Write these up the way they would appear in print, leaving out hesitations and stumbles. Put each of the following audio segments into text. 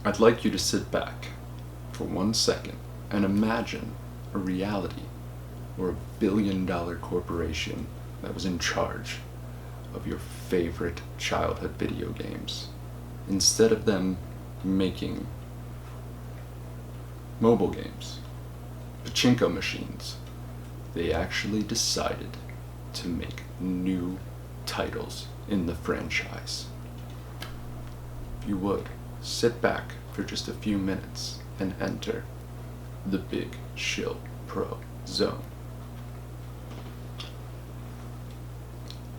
I'd like you to sit back for 1 second and imagine a reality or a billion-dollar corporation that was in charge of your favorite childhood video games. Instead of them making mobile games, pachinko machines, they actually decided to make new titles in the franchise. If you would, sit back for just a few minutes and enter the Big Shill Pro Zone.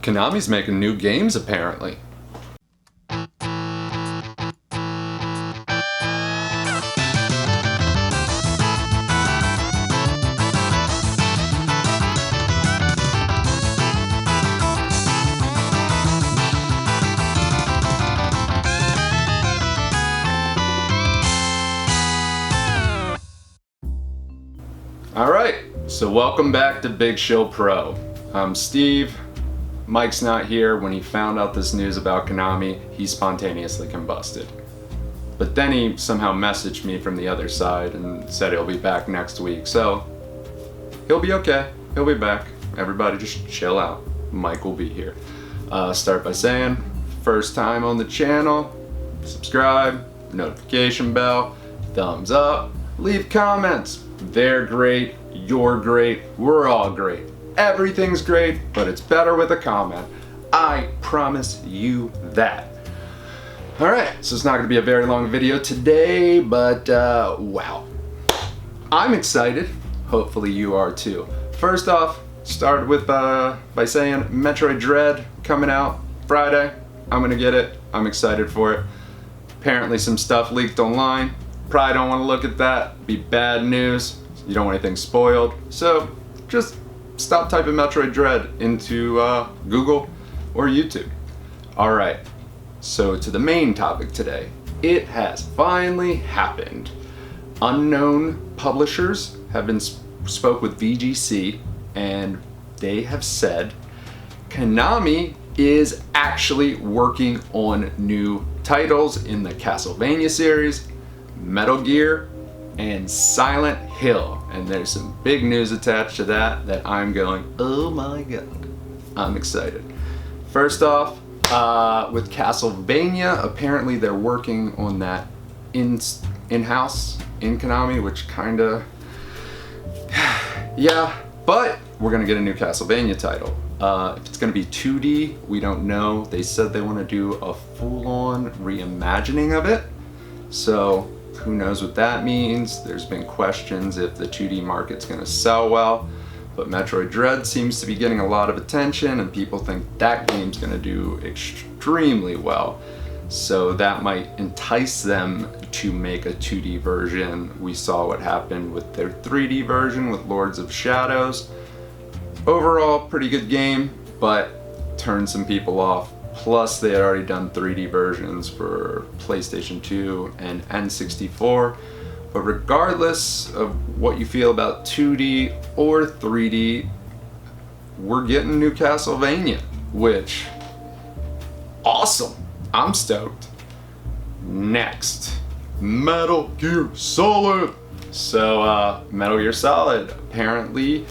Konami's making new games, apparently. Alright, so welcome back to Big Shill Pro. I'm Steve. Mike's not here. When he found out this news about Konami, he spontaneously combusted. But then he somehow messaged me from the other side and said he'll be back next week. So, he'll be okay. He'll be back. Everybody just chill out. Mike will be here. Start by saying, first time on the channel, subscribe, notification bell, thumbs up, leave comments. They're great, you're great, we're all great. Everything's great, but it's better with a comment. I promise you that. Alright, so it's not going to be a very long video today, but wow. I'm excited. Hopefully you are too. First off, start with by saying Metroid Dread coming out Friday. I'm going to get it. I'm excited for it. Apparently some stuff leaked online. Probably don't want to look at that. Be bad news. You don't want anything spoiled. So just stop typing Metroid Dread into Google or YouTube. Alright, so to the main topic today. It has finally happened. Unknown publishers have been spoke with VGC and they have said Konami is actually working on new titles in the Castlevania series, Metal Gear, and Silent Hill. And there's some big news attached to that I'm going, oh my god. I'm excited. First off, with Castlevania, apparently they're working on that in-house in Konami, which kinda, yeah, but we're gonna get a new Castlevania title. If it's gonna be 2D, we don't know. They said they want to do a full-on reimagining of it, so who knows what that means. There's been questions if the 2D market's gonna sell well, but Metroid Dread seems to be getting a lot of attention and people think that game's gonna do extremely well. So that might entice them to make a 2D version. We saw what happened with their 3D version with Lords of Shadows. Overall, pretty good game, but turned some people off. Plus, they had already done 3D versions for PlayStation 2 and N64. But regardless of what you feel about 2D or 3D, we're getting new Castlevania, which, awesome. I'm stoked. Next, Metal Gear Solid. So, Metal Gear Solid apparently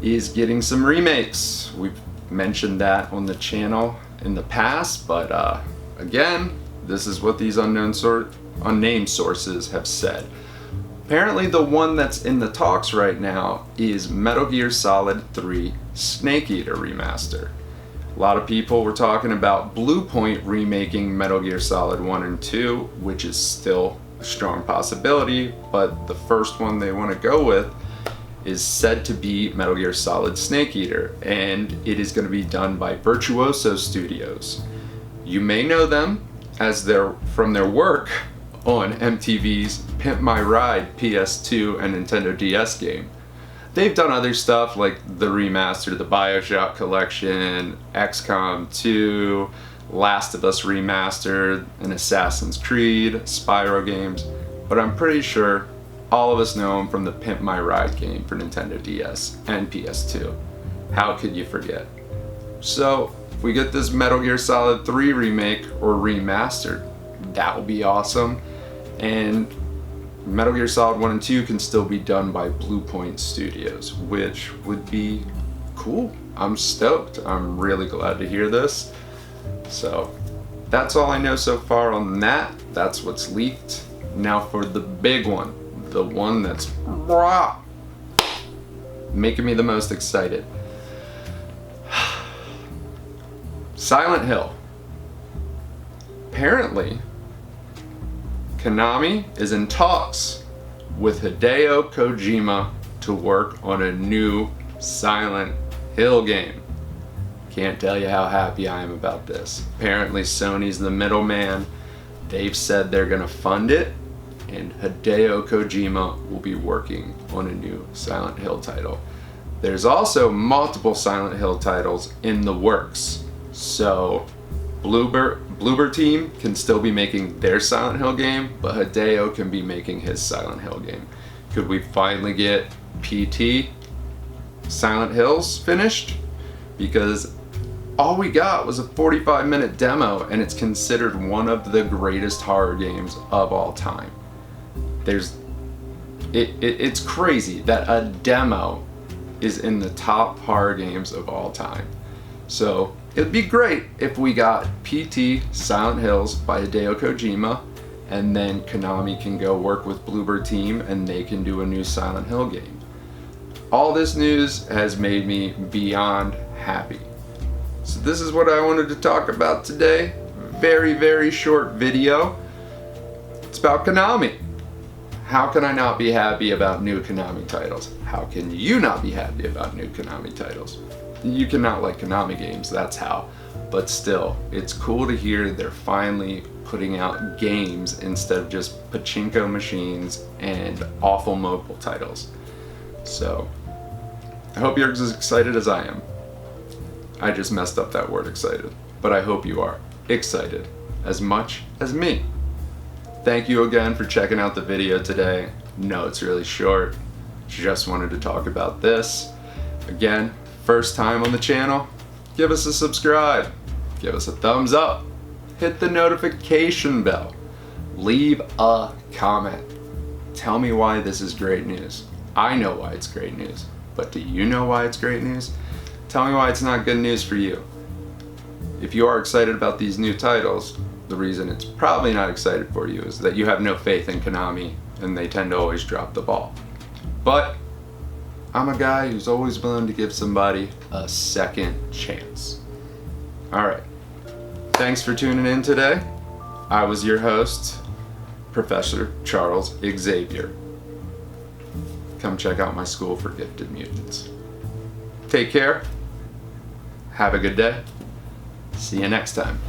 is getting some remakes. We've mentioned that on the channel in the past, but again, this is what these unnamed sources have said. Apparently the one that's in the talks right now is Metal Gear Solid 3 Snake Eater Remaster. A lot of people were talking about Blue Point remaking Metal Gear Solid 1 and 2, which is still a strong possibility, but the first one they want to go with is said to be Metal Gear Solid Snake Eater, and it is going to be done by Virtuoso Studios. You may know them as from their work on MTV's Pimp My Ride PS2 and Nintendo DS game. They've done other stuff like the remaster, the BioShock Collection, XCOM 2, Last of Us Remastered, and Assassin's Creed, Spyro games, but I'm pretty sure all of us know him from the Pimp My Ride game for Nintendo DS and PS2. How could you forget? So, if we get this Metal Gear Solid 3 remake or remastered, that will be awesome. And Metal Gear Solid 1 and 2 can still be done by Blue Point Studios, which would be cool. I'm stoked. I'm really glad to hear this. So that's all I know so far on that. That's what's leaked. Now for the big one, the one that's making me the most excited. Silent Hill. Apparently, Konami is in talks with Hideo Kojima to work on a new Silent Hill game. Can't tell you how happy I am about this. Apparently Sony's the middleman. They've said they're gonna fund it, and Hideo Kojima will be working on a new Silent Hill title. There's also multiple Silent Hill titles in the works. So Bloober Team can still be making their Silent Hill game, but Hideo can be making his Silent Hill game. Could we finally get PT Silent Hills finished? Because all we got was a 45-minute demo, and it's considered one of the greatest horror games of all time. It's crazy that a demo is in the top horror games of all time. So it'd be great if we got PT Silent Hills by Hideo Kojima, and then Konami can go work with Bloober Team and they can do a new Silent Hill game. All this news has made me beyond happy. So this is what I wanted to talk about today. Very, very short video. It's about Konami. How can I not be happy about new Konami titles? How can you not be happy about new Konami titles? You cannot like Konami games, that's how. But still, it's cool to hear they're finally putting out games instead of just pachinko machines and awful mobile titles. So, I hope you're as excited as I am. I just messed up that word excited. But I hope you are excited as much as me. Thank you again for checking out the video today. No, it's really short. Just wanted to talk about this. Again, first time on the channel, give us a subscribe, give us a thumbs up, hit the notification bell, leave a comment. Tell me why this is great news. I know why it's great news, but do you know why it's great news? Tell me why it's not good news for you. If you are excited about these new titles, the reason it's probably not excited for you is that you have no faith in Konami and they tend to always drop the ball. But I'm a guy who's always willing to give somebody a second chance. Alright, thanks for tuning in today. I was your host, Professor Charles Xavier. Come check out my school for gifted mutants. Take care. Have a good day. See you next time.